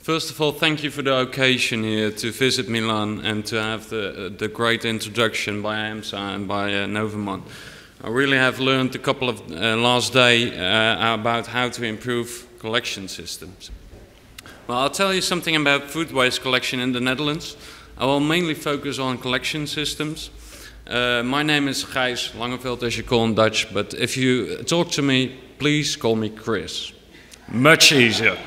First of all, thank you for the occasion here to visit Milan and to have the great introduction by AMSA and by Novamon. I really have learned a couple of last day about how to improve collection systems. Well, I'll tell you something about food waste collection in the Netherlands. I will mainly focus on collection systems. My name is Gijs Langeveld, as you call in Dutch, but if you talk to me, please call me Chris. Much easier.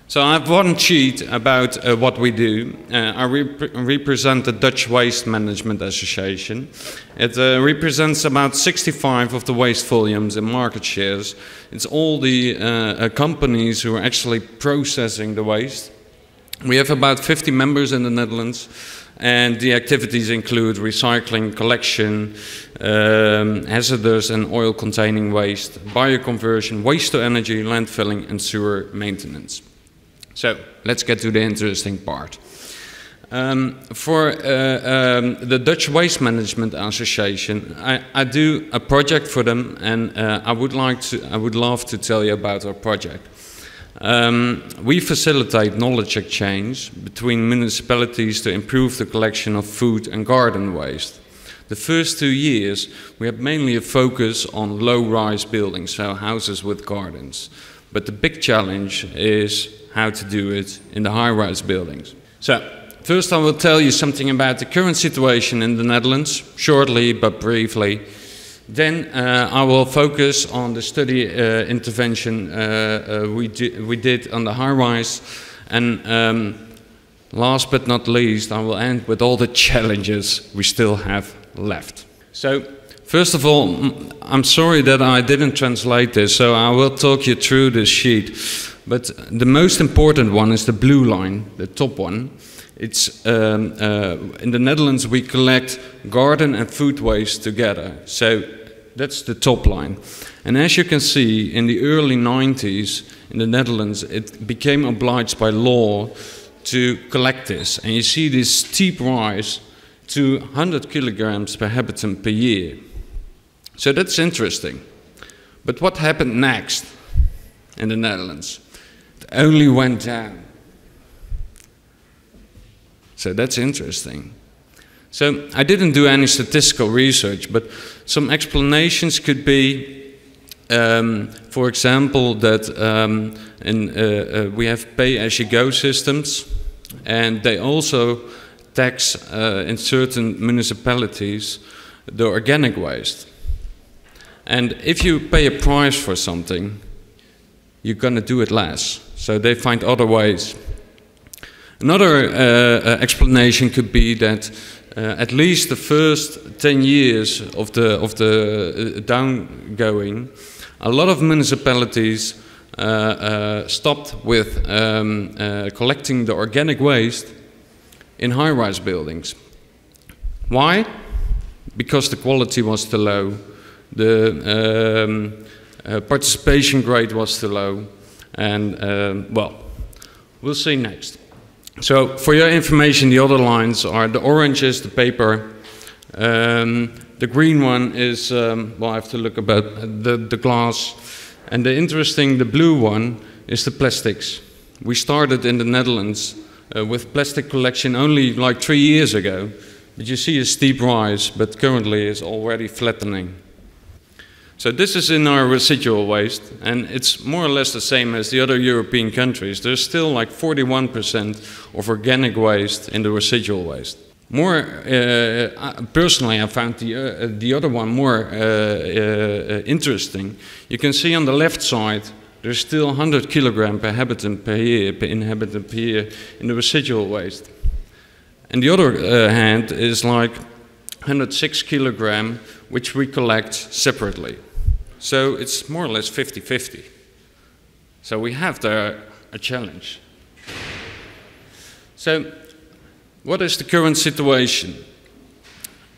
So I have one sheet about what we do. I represent the Dutch Waste Management Association. It represents about 65 of the waste volumes and market shares. It's all the companies who are actually processing the waste. We have about 50 members in the Netherlands, and the activities include recycling, collection, hazardous and oil-containing waste, bioconversion, waste to energy, landfilling, and sewer maintenance. So, let's get to the interesting part. For the Dutch Waste Management Association, I do a project for them, and I would love to tell you about our project. We facilitate knowledge exchange between municipalities to improve the collection of food and garden waste. The first 2 years, we have mainly a focus on low-rise buildings, so houses with gardens. But the big challenge is how to do it in the high-rise buildings. So, first I will tell you something about the current situation in the Netherlands, shortly but briefly. Then I will focus on the study intervention we did on the high-rise. And last but not least, I will end with all the challenges we still have left. So, first of all, I'm sorry that I didn't translate this, so I will talk you through this sheet. But the most important one is the blue line, the top one. It's in the Netherlands we collect garden and food waste together. So that's the top line. And as you can see, in the early 90s in the Netherlands, it became obliged by law to collect this. And you see this steep rise to 100 kilograms per habitant per year. So that's interesting. But what happened next in the Netherlands? It only went down. So that's interesting. So I didn't do any statistical research, but some explanations could be, for example, that we have pay-as-you-go systems, and they also tax in certain municipalities the organic waste. And if you pay a price for something, you're going to do it less. So they find other ways. Another explanation could be that at least the first 10 years of the downgoing, a lot of municipalities stopped with collecting the organic waste in high-rise buildings. Why? Because the quality was too low. The participation rate was too low, and well, we'll see next. So, for your information, the other lines are the orange is the paper, the green one is, well, I have to look about the glass, and the blue one is the plastics. We started in the Netherlands with plastic collection only like 3 years ago, but you see a steep rise, but currently it's already flattening. So this is in our residual waste, and it's more or less the same as the other European countries. There's still like 41% of organic waste in the residual waste. More, personally, I found the other one more interesting. You can see on the left side, there's still 100 kilograms per habitant per year, per inhabitant per year in the residual waste. And the other hand is like 106 kilograms, which we collect separately. So it's more or less 50-50. So we have there a challenge. So what is the current situation?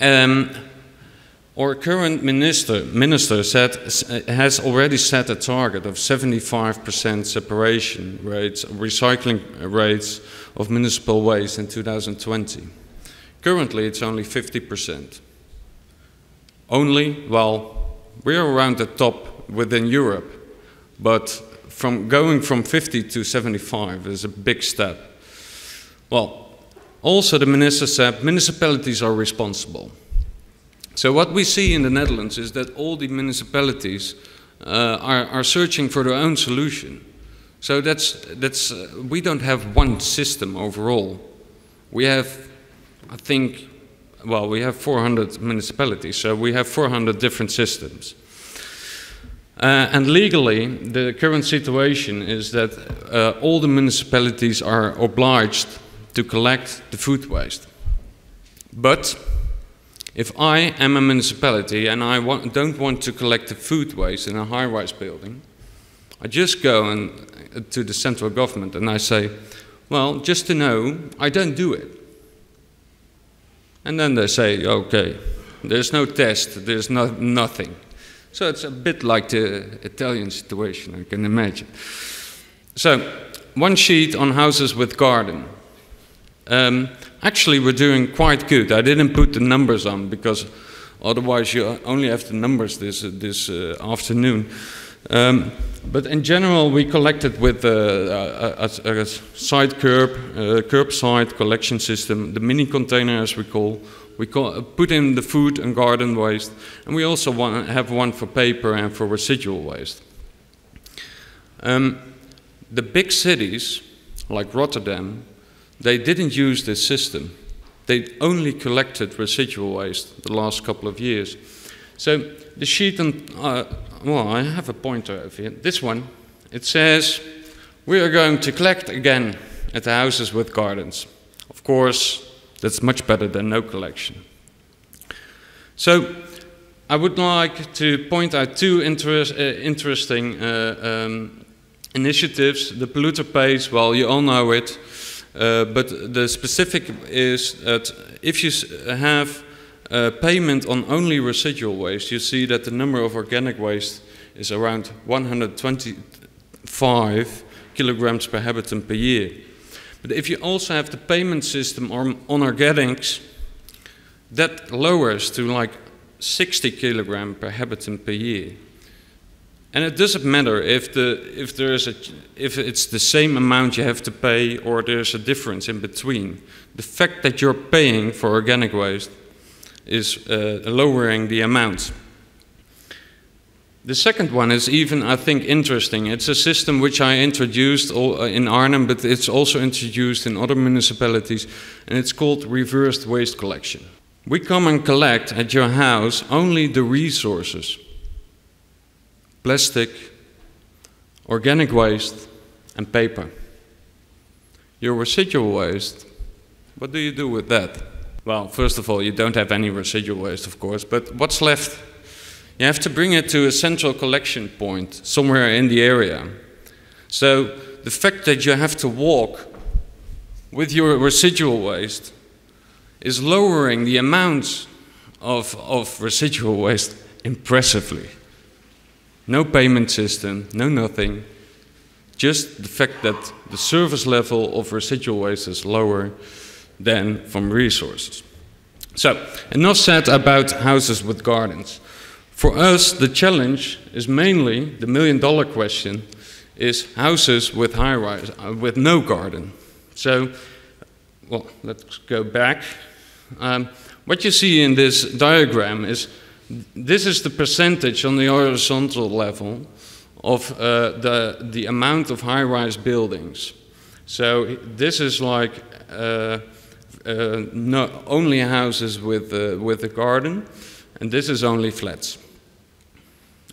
Our current minister has already set a target of 75% separation rates, recycling rates of municipal waste in 2020. Currently it's only 50%. Only, well, we're around the top within Europe, but from going from 50 to 75 is a big step. Well, also the minister said municipalities are responsible. So what we see in the Netherlands is that all the municipalities are searching for their own solution. So we don't have one system overall. We have, I think, well, we have 400 municipalities, so we have 400 different systems. And legally, the current situation is that all the municipalities are obliged to collect the food waste. But if I am a municipality and I don't want to collect the food waste in a high-rise building, I just go to the central government and I say, well, just to know, I don't do it. And then they say, okay, there's no test, there's nothing. So it's a bit like the Italian situation, I can imagine. So, one sheet on houses with garden. Actually, we're doing quite good. I didn't put the numbers on because otherwise you only have the numbers this afternoon. But in general, we collected with a side curbside collection system, the mini container as we call. We put in the food and garden waste, and we also have one for paper and for residual waste. The big cities, like Rotterdam, they didn't use this system. They only collected residual waste the last couple of years. So the sheet on, well, I have a pointer over here. This one, it says, we are going to collect again at the houses with gardens. Of course, that's much better than no collection. So I would like to point out two interesting initiatives. The polluter pays, well, you all know it. But the specific is that if you have payment on only residual waste, you see that the number of organic waste is around 125 kilograms per habitant per year. But if you also have the payment system on organics, that lowers to like 60 kilograms per habitant per year. And it doesn't matter if it's the same amount you have to pay or there's a difference in between. The fact that you're paying for organic waste is lowering the amount. The second one is even, I think, interesting. It's a system which I introduced in Arnhem, but it's also introduced in other municipalities, and it's called reversed waste collection. We come and collect at your house only the resources. Plastic, organic waste, and paper. Your residual waste, what do you do with that? Well, first of all, you don't have any residual waste, of course, but what's left? You have to bring it to a central collection point, somewhere in the area. So, the fact that you have to walk with your residual waste is lowering the amount of residual waste impressively. No payment system, no nothing. Just the fact that the service level of residual waste is lower than from resources. So, enough said about houses with gardens. For us, the challenge is mainly, the million-dollar question, is houses with high-rise, with no garden. So, well, let's go back. What you see in this diagram is this is the percentage on the horizontal level of the amount of high-rise buildings. So this is like only houses with a garden, and this is only flats.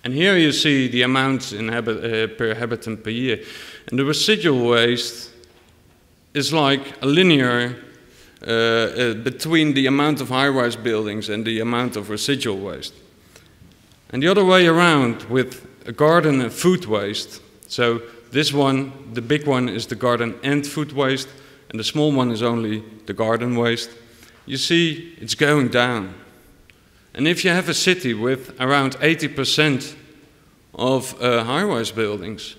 And here you see the amounts in per habitant per year. And the residual waste is like a linear between the amount of high-rise buildings and the amount of residual waste. And the other way around with a garden and food waste. So this one, the big one, is the garden and food waste, and the small one is only the garden waste. You see, it's going down. And if you have a city with around 80% of high-rise buildings,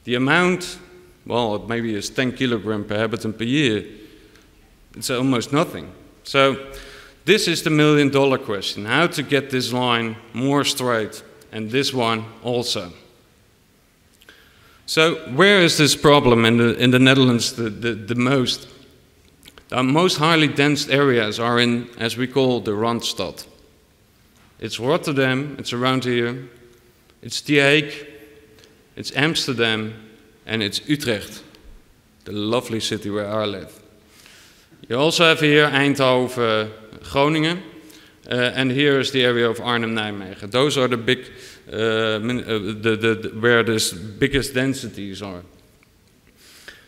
the amount, well, it maybe is 10 kilograms per habitant per year. It's almost nothing. So this is the million-dollar question, how to get this line more straight, and this one also. So where is this problem in the Netherlands the most? Our most highly dense areas are in, as we call, the Randstad. It's Rotterdam, it's around here, it's The Hague, it's Amsterdam, and it's Utrecht, the lovely city where I live. You also have here Eindhoven, Groningen, and here is the area of Arnhem-Nijmegen. Those are the big, where the biggest densities are.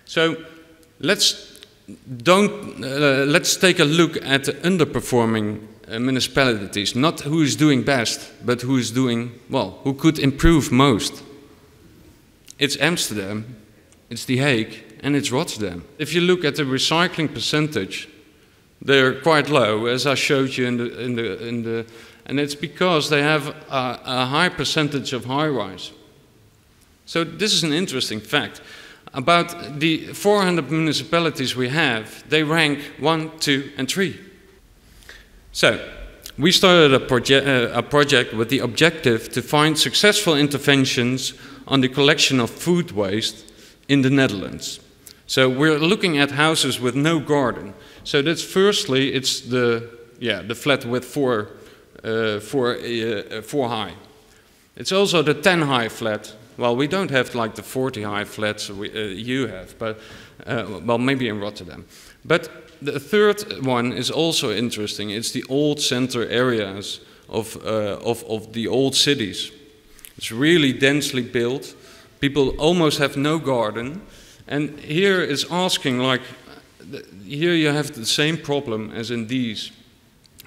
So let's take a look at the underperforming municipalities. Not who is doing best, but who is doing, well, who could improve most. It's Amsterdam, it's The Hague, and it's Rotterdam. If you look at the recycling percentage, they're quite low, as I showed you and it's because they have a high percentage of high-rise. So this is an interesting fact. About the 400 municipalities we have, they rank 1, 2, and 3. So we started a project with the objective to find successful interventions on the collection of food waste in the Netherlands. So we're looking at houses with no garden. So that's firstly, it's the flat with 4 high. It's also the 10 high flat. Well, we don't have like the 40 high flats you have, but well, maybe in Rotterdam. But the third one is also interesting. It's the old center areas of the old cities. It's really densely built. People almost have no garden. And here is asking, like, here you have the same problem as in these.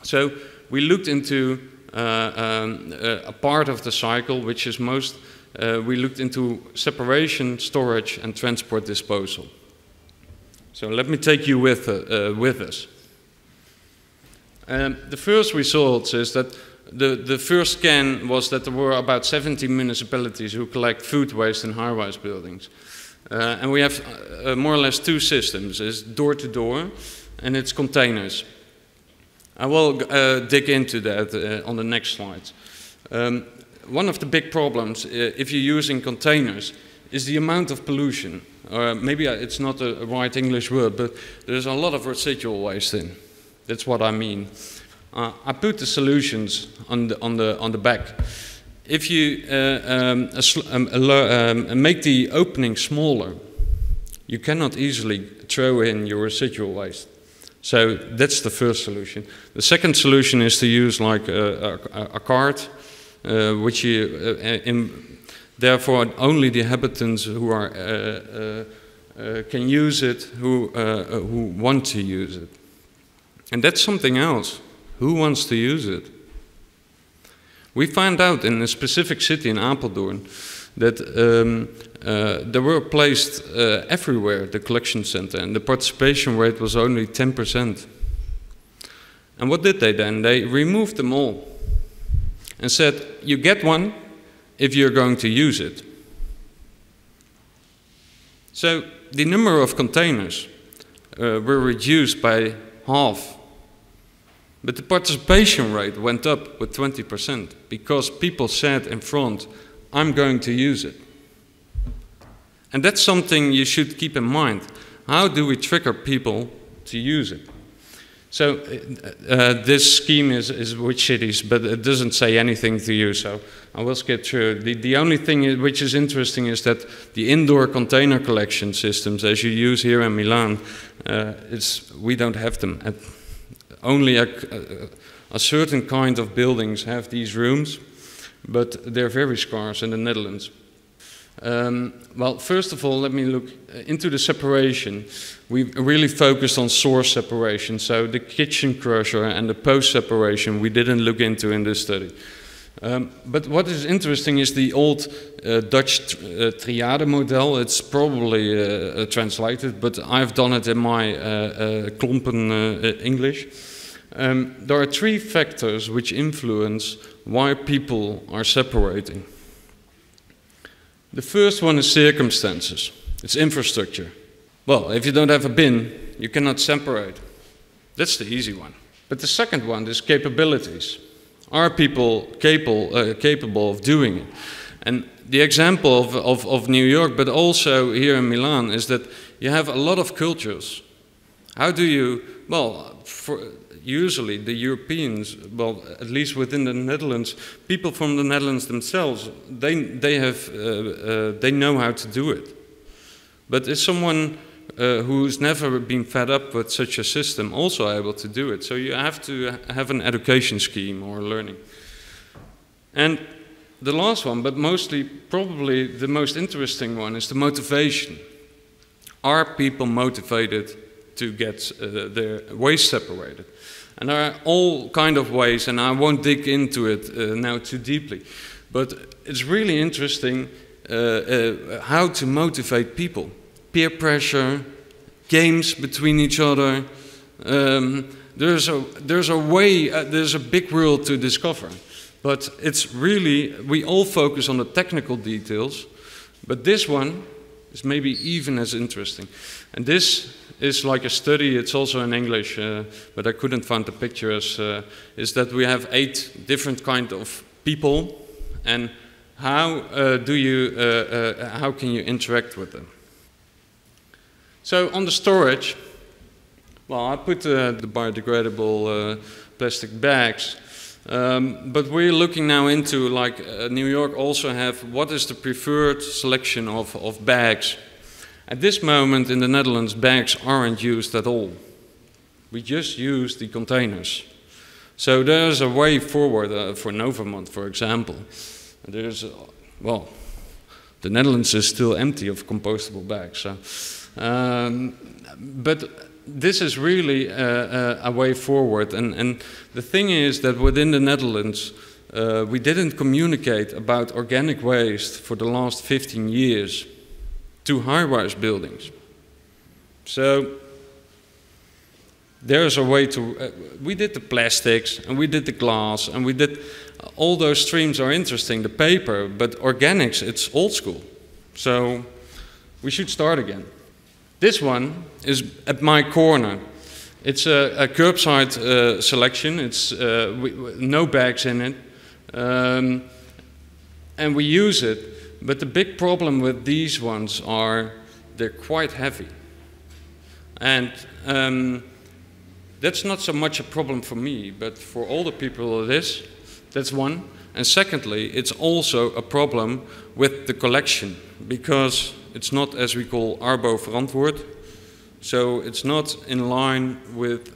So we looked into a part of the cycle, which is most, we looked into separation, storage, and transport disposal. So let me take you with us. The first results is that the first scan was that there were about 70 municipalities who collect food waste in high-rise buildings. And we have more or less 2 systems. It's door-to-door and it's containers. I will dig into that on the next slides. One of the big problems, if you're using containers, is the amount of pollution. Maybe it's not a right English word, but there's a lot of residual waste in. That's what I mean. I put the solutions on the back. If you make the opening smaller, you cannot easily throw in your residual waste. So that's the first solution. The second solution is to use like a cart, which you, therefore only the inhabitants who are can use it, who want to use it. And that's something else. Who wants to use it? We found out in a specific city in Apeldoorn that there were placed everywhere the collection center, and the participation rate was only 10%. And what did they then? They removed them all and said, you get one if you're going to use it. So the number of containers were reduced by half. But the participation rate went up with 20% because people said in front, I'm going to use it. And that's something you should keep in mind. How do we trigger people to use it? So this scheme is which cities, but it doesn't say anything to you, so I will skip through. The only thing which is interesting is that the indoor container collection systems, as you use here in Milan, we don't have them. Only a certain kind of buildings have these rooms, but they're very scarce in the Netherlands. Well, first of all, let me look into the separation. We really focused on source separation, so the kitchen crusher and the post separation we didn't look into in this study. But what is interesting is the old Dutch triade model. It's probably translated, but I've done it in my klompen English. There are 3 factors which influence why people are separating. The first one is circumstances. It's infrastructure. Well, if you don't have a bin, you cannot separate. That's the easy one. But the second one is capabilities. Are people capable of doing it? And the example of New York, but also here in Milan, is that you have a lot of cultures. How do you, well, usually the Europeans, well, at least within the Netherlands, people from the Netherlands themselves, they know how to do it. But is someone who's never been fed up with such a system also able to do it? So you have to have an education scheme or learning. And the last one, but mostly probably the most interesting one, is the motivation. Are people motivated to get their waste separated? And there are all kind of ways, and I won't dig into it now too deeply, but it's really interesting how to motivate people. Peer pressure, games between each other. There's a way, there's a big world to discover. But it's really, we all focus on the technical details, but this one is maybe even as interesting. And this is like a study, it's also in English, but I couldn't find the pictures, is that we have 8 different kind of people, and how how can you interact with them? So on the storage, well, I put the biodegradable plastic bags. But we're looking now into, like New York also have, what is the preferred selection of bags. At this moment in the Netherlands, bags aren't used at all. We just use the containers. So there's a way forward for Novamont, for example. There's, well, the Netherlands is still empty of compostable bags. So, but this is really a way forward, and the thing is that within the Netherlands we didn't communicate about organic waste for the last 15 years to high-rise buildings. So there's a way to, we did the plastics and we did the glass and we did, all those streams are interesting, the paper, but organics, it's old school. So we should start again. This one is at my corner. It's a curbside selection. It's no bags in it, and we use it. But the big problem with these ones are they're quite heavy, and that's not so much a problem for me, but for all the people it is. That's one. And secondly, it's also a problem with the collection, because it's not, as we call, arbo-verantwoord. So it's not in line with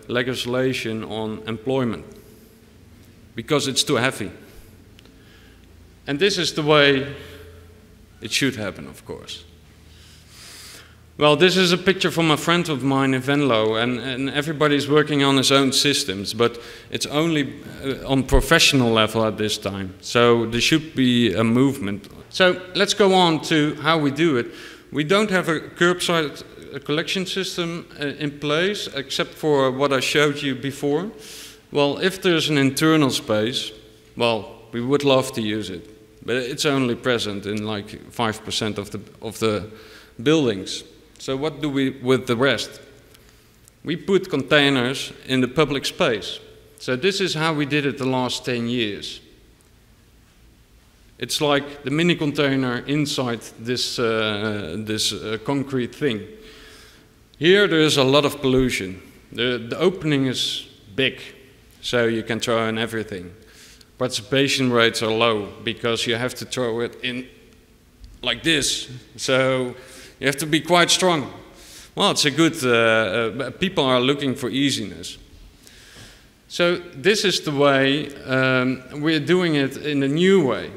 legislation on employment, because it's too heavy. And this is the way it should happen, of course. Well, this is a picture from a friend of mine in Venlo, and everybody's working on his own systems, but it's only on professional level at this time. So there should be a movement. So let's go on to how we do it. We don't have a curbside collection system in place, except for what I showed you before. Well, if there's an internal space, well, we would love to use it, but it's only present in like 5% of the buildings. So what do we with the rest? We put containers in the public space. So this is how we did it the last 10 years. It's like the mini container inside this, concrete thing. Here there is a lot of pollution. The opening is big, so you can throw in everything. Participation rates are low because you have to throw it in like this. So you have to be quite strong. Well, it's a good, people are looking for easiness. So this is the way we're doing it in a new way.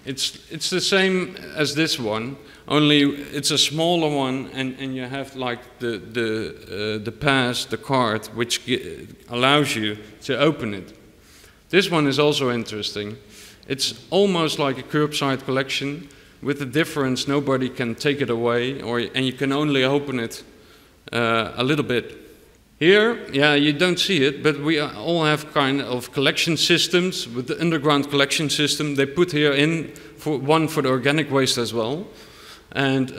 It's the same as this one, only it's a smaller one, and you have like the pass, the card, which allows you to open it. This one is also interesting. It's almost like a curbside collection, with the difference nobody can take it away, and you can only open it a little bit. Here, yeah, you don't see it, but we all have kind of collection systems with the underground collection system. They put here in one for the organic waste as well, and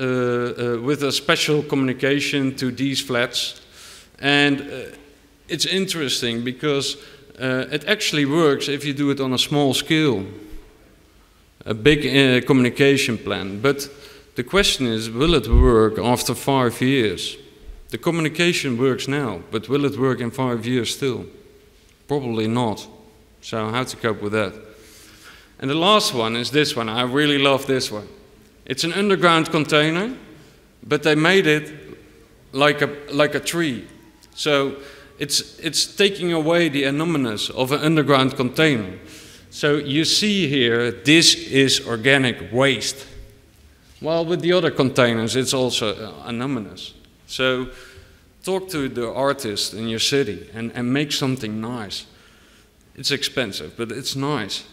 with a special communication to these flats. And it's interesting because it actually works if you do it on a small scale. a big communication plan. But the question is, will it work after 5 years? The communication works now, but will it work in 5 years still? Probably not. So how to cope with that? And the last one is this one. I really love this one. It's an underground container, but they made it like a tree. So it's taking away the anonymous of an underground container. So you see here, this is organic waste. While with the other containers, it's also anonymous. So talk to the artist in your city and make something nice. It's expensive, but it's nice.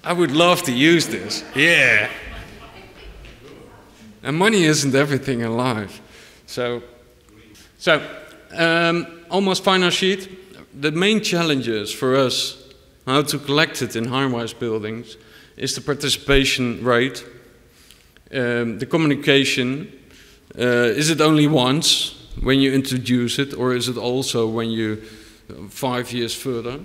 I would love to use this. Yeah. And money isn't everything in life. So almost final sheet. The main challenges for us, how to collect it in high-rise buildings, is the participation rate, the communication. Is it only once when you introduce it, or is it also when you 5 years further?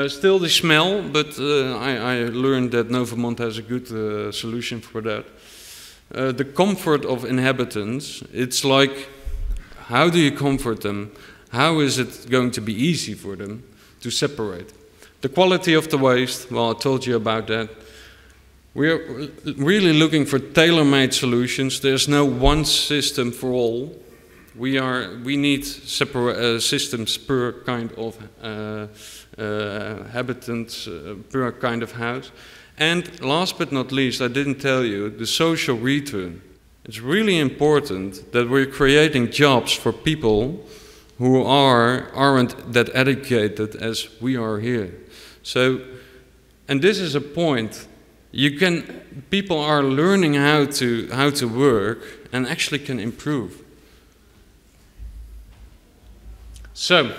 Still the smell, but I learned that Novamont has a good solution for that. The comfort of inhabitants, it's like, how do you comfort them? How is it going to be easy for them to separate? The quality of the waste, well, I told you about that. We're really looking for tailor-made solutions. There's no one system for all. We need separate systems per kind of habitants, per kind of house. And last but not least, I didn't tell you, the social return. It's really important that we're creating jobs for people who aren't that educated as we are here. So, and this is a point. People are learning how to work and actually can improve. So,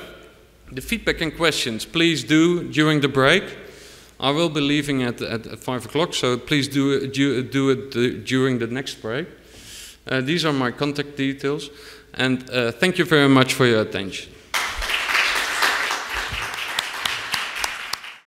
the feedback and questions, please do during the break. I will be leaving at 5 o'clock, so please do it during the next break. These are my contact details, and thank you very much for your attention.